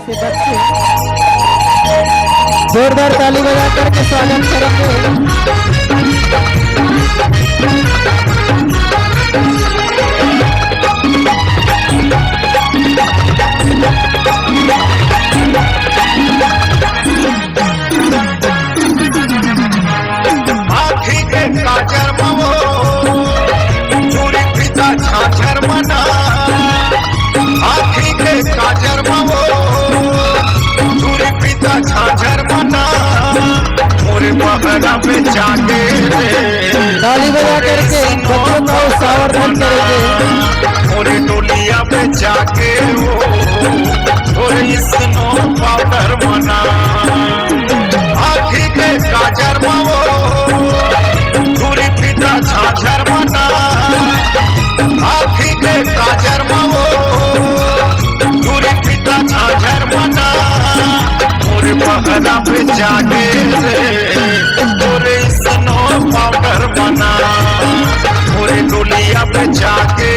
से बच्चे जोरदार ताली बजा करके स्वागत करेंगे। आखी के काजर मवो चूरी पिता छाछर मना, आखी के काजर मवो चूरी पिता छाछर मना, मोरे बगला पे जाके ताली बजा करके बच्चों को सावधान करेंगे। मोरे डोलिया पे जाके थोड़ी स्नो पाउडर मना, आखी के काजर मवो चूरी पिता छाछर मना, आखी के काजर मवो चूरी पिता छाछर मना, मोरे बगला पे जाके थोड़े स्नो पाउडर मना, मोरे डोलिया पे जाके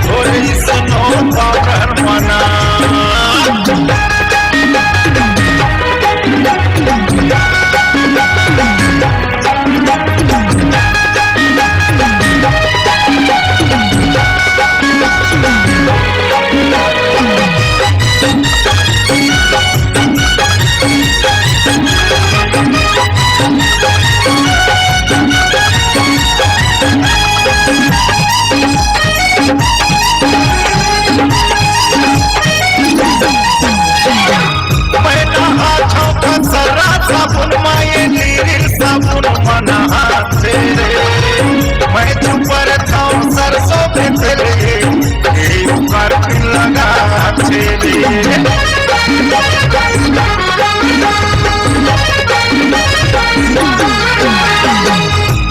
थोड़े स्नो पाउडर मना। साबुन माये नीरिल साबुन मना तेरे, मैं चुप रहता हूँ सरसों पे तेरे, ऊपर लगा तेरे।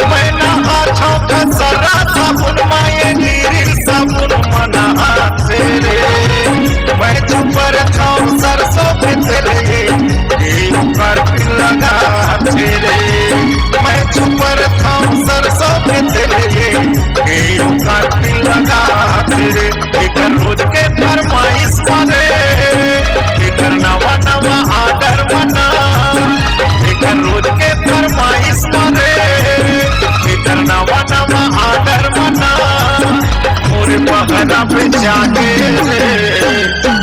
मैं नहा छौका सरा साबुन माये नीरिल साबुन मना तेरे, मैं चुप रहता हूँ सरसों पे तेरे, ऊपर लगा तेरे, मैं चुप रहता हूँ सरसों पे तेरे, ऊपर लगा तेरे। एक रोज के फरमाइश माने, एक नवा नवा आर्डर बना, एक रोज के फरमाइश माने, एक नवा नवा आर्डर बना, मोरे बगला पे जाके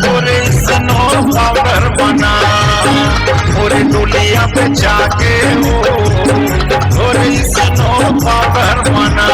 थोड़े स्नो पाउडर बना, मोरे डोलिया पे जाके थोड़े स्नो पाउडर बना।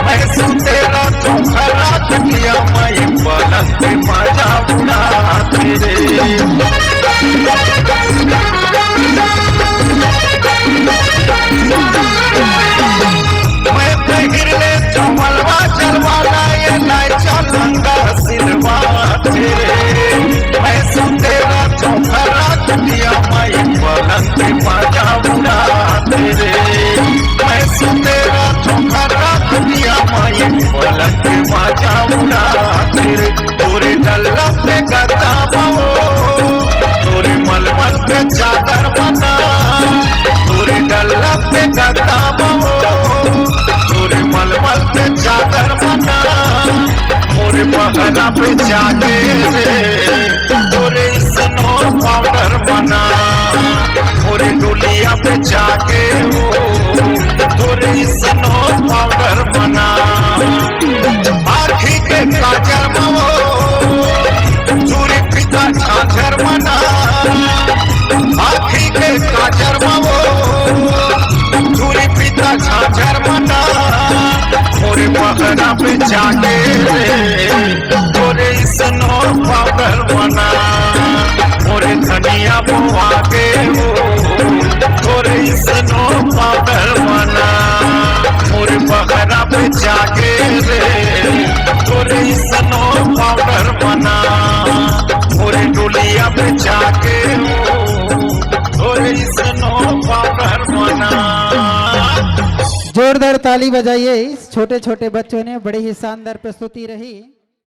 मैं सुतेरा तो खरा तकिया मैं पलंग पे मजा उड़ा तेरे, मैं पहिर ले चमलवा चलवाला ये नाचा लंगा सिलवा तेरे, मैं सुतेरा तो खरा तकिया मैं पलंग पे मजा उड़ा तेरे, मैं सुतेरा तो खरा तकिया मैं पलंग पे मजा उड़ा तेरे। तोरे डल्ला पे गद्दा बहो, तोरे मलमल पे चादर बना, तोरे डल्ला पे गद्दा बहो, तोरे मलमल पे चादर बना, मोरे बगला पे जाके तोरे स्नो पाउडर बना, मोरे डोलिया पे जाके थोड़े स्नो पाउडर बना, आखी के काजर मवो चूरी पिता छाछर मना, आखी के काजर मवो चूरी पिता छाछर मना, मोरे बगला पे जाके थोड़े स्नो पाउडर बना, मोरे धनिया बुआ के थोड़े स्नो पाउडर बना, मोरे बगला पे जाके जोरदार ताली बजाइए। इस छोटे छोटे बच्चों ने बड़ी ही शानदार प्रस्तुति रही।